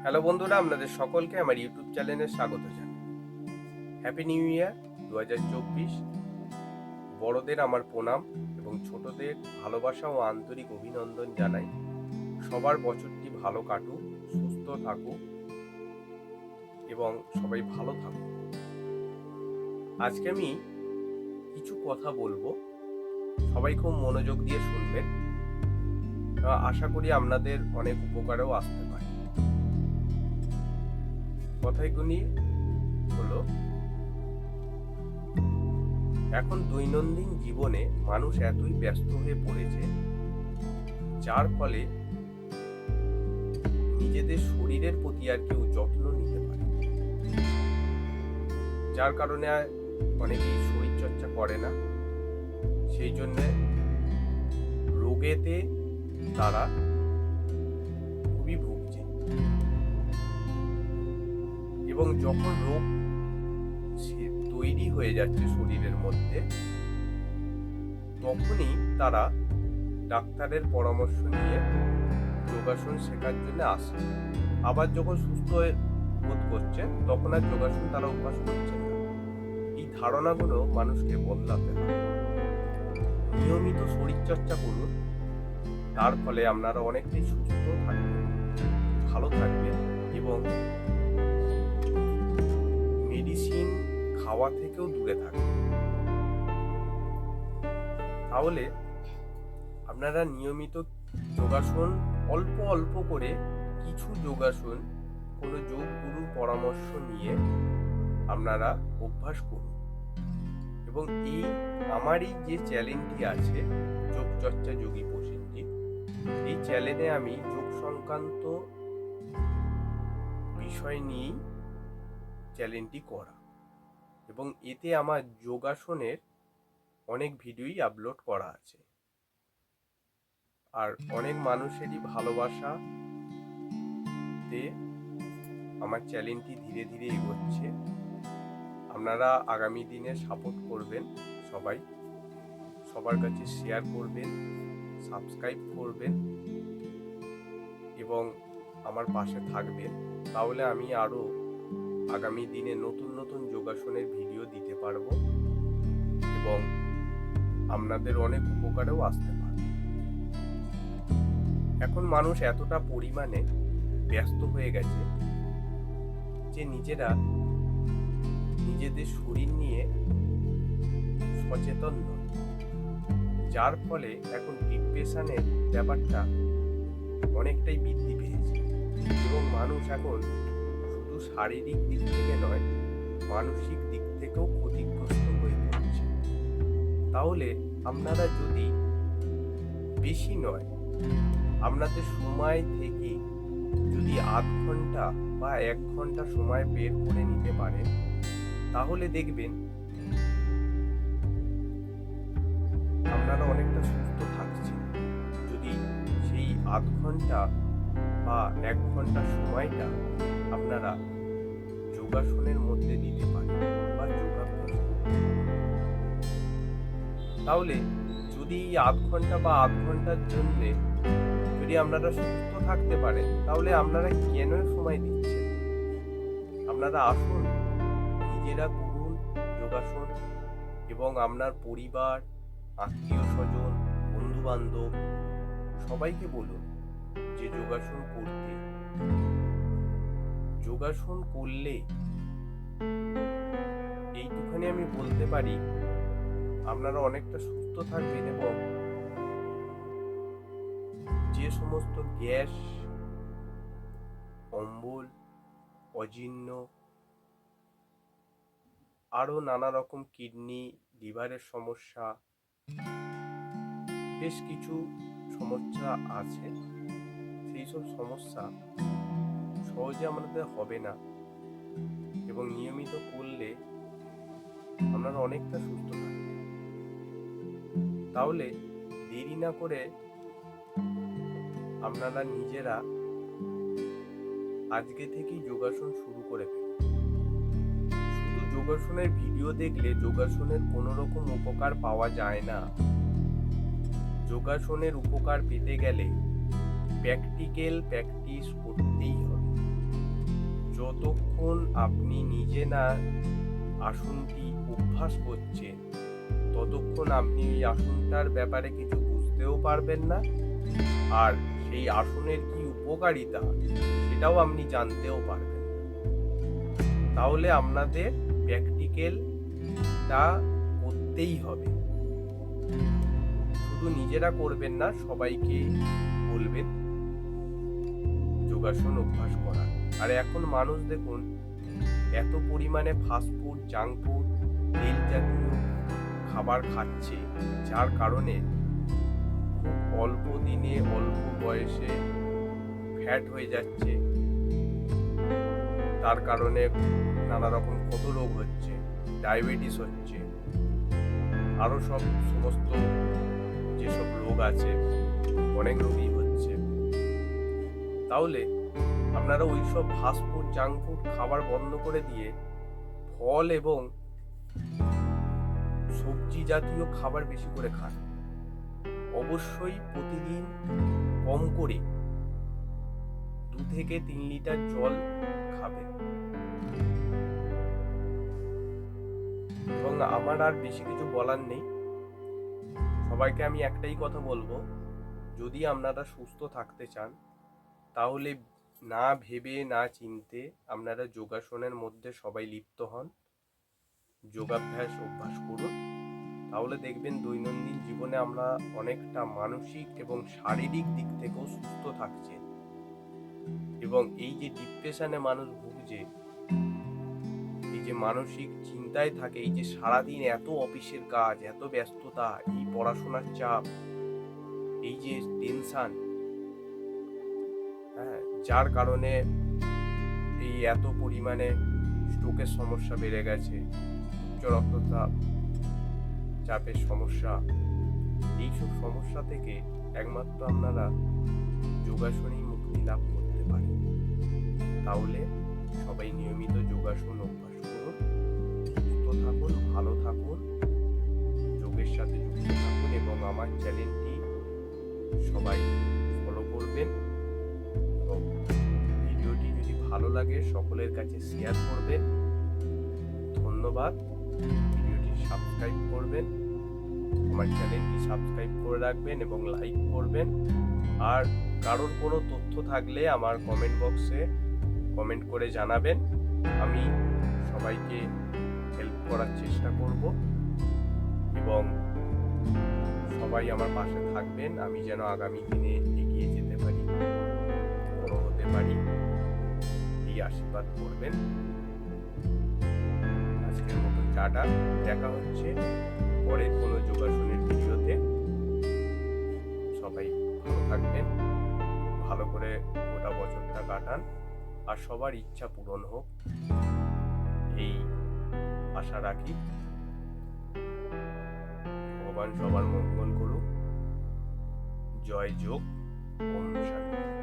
Hello বন্ধুরা, আপনাদের সকলকে আমার ইউটিউব চ্যানেলে স্বাগত জানাই। Happy new year 2024। বড়দের আমার প্রণাম এবং ছোটদের ভালোবাসা ও আন্তরিক অভিনন্দন জানাই। সবার বছরটি ভালো কাটুক, সুস্থ থাকুক এবং সবাই ভালো থাকুক। আজকে আমি কিছু কথা বলবো, সবাই খুব মনোযোগ দিয়ে শুনবেন। আশা করি আপনাদের অনেক উপকারেও আসতে পারে। কথাগুলি হলো, এখন দৈনন্দিন জীবনে মানুষ এতই ব্যস্ত হয়ে পড়েছে, যার ফলে নিজেদের শরীরের প্রতি আর কেউ যত্ন নিতে পারে, যার কারণে অনেকেই শরীরচর্চা করে না। সেই জন্যে রোগেতে তারা খুবই ভুগছে, এবং যখন রোগ তৈরি হয়ে যাচ্ছে শরীরের মধ্যে, তখনই তারা ডাক্তারের পরামর্শ নিয়ে যোগাসন শেখার জন্য আসে। আবার যখন সুস্থ বোধ করছে তখন আর যোগাসন তারা অভ্যাস করছে না। এই ধারণাগুলো মানুষকে বদলাতে হবে। নিয়মিত শরীরচর্চা করুন, তার ফলে আপনারা অনেকটাই সুস্থ থাকবেন, ভালো থাকবেন এবং মেডিসিন খাওয়া থেকেও দূরে থাকবেন। তাহলে আপনারা নিয়মিত যোগাসন অল্প অল্প করে কিছু যোগাসন কোনো যোগ গুরুর পরামর্শ নিয়ে আপনারা অভ্যাস করুন। এবং আমার এই যে চ্যানেলটি আছে, যোগচর্চা যোগী প্রসেনজিৎ, এই চ্যানেলে আমি যোগ সংক্রান্ত বিষয় নিয়েই চ্যানেলটি করা, এবং এতে আমার যোগাসনের অনেক ভিডিওই আপলোড করা আছে। আর অনেক মানুষেরই ভালোবাসাতে আমার চ্যানেলটি ধীরে ধীরে এগোচ্ছে। আপনারা আগামী দিনে সাপোর্ট করবেন, সবার কাছে শেয়ার করবেন, সাবস্ক্রাইব করবেন এবং আমার পাশে থাকবেন। তাহলে আমি আরও আগামী দিনে নতুন নতুন যোগাসনের ভিডিও দিতে পারবো এবং আপনাদের অনেক উপকারেও আসতে পারে। এখন মানুষ এতটা পরিমাণে ব্যস্ত হয়ে গেছে যে নিজেদের শরীর নিয়ে সচেতন নয়, যার ফলে এখন ডিপ্রেশনের ব্যাপারটা অনেকটাই বৃদ্ধি পেয়েছে এবং মানুষ এখন শুধু শারীরিক দিক থেকে নয়, মানসিক দিক থেকেও ক্ষতিগ্রস্ত হয়ে পড়ছে। তাহলে আপনারা যদি বেশি নয়, আপনাদের সময় থেকে যদি আধ ঘন্টা বা 1 ঘন্টা সময় বের করে নিতে পারেন, তাহলে দেখবেন আপনারা অনেকটা সুস্থ থাকছেন। যদি সেই আধ ঘন্টা বা 1 ঘন্টা সময়টা আপনারা যোগাসনের মধ্যে দিতে পারেন বা যোগাভ্যাস করতে পারেন, তাহলে যদি এই আধ ঘন্টা বা আধ ঘন্টার জন্য যদি আপনারা সুস্থ থাকতে পারেন, তাহলে আপনারা কেন সময় দিচ্ছেন? আপনারা আসুন, নিজেরা করুন যোগাসন এবং আপনার পরিবার, আত্মীয় স্বজন, বন্ধু বান্ধব সবাইকে বলুন যে যোগাসন করতে। যোগাসন করলে এইটুখানি আমি বলতে পারি, আপনারা অনেকটা সুস্থ থাকবেন এবং যে সমস্ত গ্যাস, অম্বল, অজীর্ণ, আরো নানা রকম কিডনি, লিভারের সমস্যা, বেশ কিছু সমস্যা আছে, সেই সব সমস্যা সহজে আমাদের হবে না এবং নিয়মিত করলে আপনারা অনেকটা সুস্থ থাকবেন। তাহলে দেরি না করে আপনারা নিজেরা আজকে থেকেই যোগাসন শুরু করে ফেলুন। শুধু যোগাসনের ভিডিও দেখলে যোগাসনের কোনো রকম উপকার পাওয়া যায় না। যোগাসনের উপকার পেতে গেলে প্র্যাকটিক্যাল প্র্যাকটিস করতেই হবে। যতক্ষণ আপনি নিজে না আসনটি অভ্যাস করছেন ততক্ষণ আপনি এই আসনটার ব্যাপারে কিছু বুঝতেও পারবেন না, আর সেই আসনের কি উপকারিতা সেটাও আপনি জানতেও পারবেন না। তাহলে আপনাদের প্র্যাকটিক্যালটা করতেই হবে। শুধু নিজেরা করবেন না, সবাইকে বলবেন যোগাসন অভ্যাস করার। আর এখন মানুষ দেখুন এত পরিমাণে ফাস্টফুড, জাঙ্ক ফুড, তেল জাতীয় খাবার খাচ্ছে, যার কারণে খুব অল্প দিনে অল্প বয়সে ফ্যাট হয়ে যাচ্ছে। তার কারণে নানা রকম কত রোগ হচ্ছে, ডায়াবেটিস হচ্ছে, আরও সমস্ত যেসব রোগ আছে অনেক রোগই হচ্ছে। তাহলে আপনারা ওই সব ফাস্টফুড, জাঙ্ক ফুড খাবার বন্ধ করে দিয়ে ফল এবং সবজি জাতীয় খাবার বেশি করে খান। অবশ্যই প্রতিদিন কম করে 2 থেকে 3 লিটার জল খাবেন। এবং আমার আর বেশি কিছু বলার নেই। সবাইকে আমি একটাই কথা বলবো, যদি আপনারা সুস্থ থাকতে চান তাহলে না ভেবে না চিনতে আপনারা যোগাসনের মধ্যে সবাই লিপ্ত হন, যোগাভ্যাস অভ্যাস করুন। তাহলে দেখবেন দৈনন্দিন জীবনে আমরা অনেকটা মানসিক এবং শারীরিক দিক থেকেও সুস্থ থাকছে। এবং এই যে ডিপ্রেশনে মানুষ ভুগছে, এই যে মানসিক চিন্তায় থাকে, এই যে সারাদিন এত অফিসের কাজ, এত ব্যস্ততা, এই পড়াশোনার চাপ, এই যে টেনশন, যার কারণে এই এত পরিমাণে স্ট্রোকের সমস্যা বেড়ে গেছে, উচ্চ রক্তচাপ, চাপের সমস্যা, এইসব সমস্যা থেকে একমাত্র আপনারা যোগাসনেই মুক্তি লাভ করতে পারেন। তাহলে সবাই নিয়মিত যোগাসন অভ্যাস করুন, সুস্থ থাকুন, ভালো থাকুন, যোগের সাথে যুক্ত থাকুন এবং আমার চ্যানেলটি সবাই ফলো করবেন। এবং ভিডিওটি যদি ভালো লাগে সকলের কাছে শেয়ার করবেন। ধন্যবাদ। ভিডিওটি সাবস্ক্রাইব করবেন, আমার চ্যানেলটি সাবস্ক্রাইব করে রাখবেন এবং লাইক করবেন। আর কারোর কোনো তথ্য থাকলে আমার কমেন্ট বক্সে কমেন্ট করে জানাবেন। আমি সবাইকে হেল্প করার চেষ্টা করব এবং সবাই আমার পাশে থাকবেন। আমি যেন আগামী দিনে এগিয়ে যেতে পারি, বড় হতে পারি, এই আশীর্বাদ করবেন। আজকের মতো টাটা, দেখা হচ্ছে পরের কোনো যোগাসনের ভিডিওতে। সবাই ভালো থাকবেন, ভালো করে গোটা বছরটা কাটান, আর সবার ইচ্ছা পূরণ হোক এই আশা রাখি। ভগবান সবার মঙ্গল করুক। জয় যোগ। ওম শান্তি।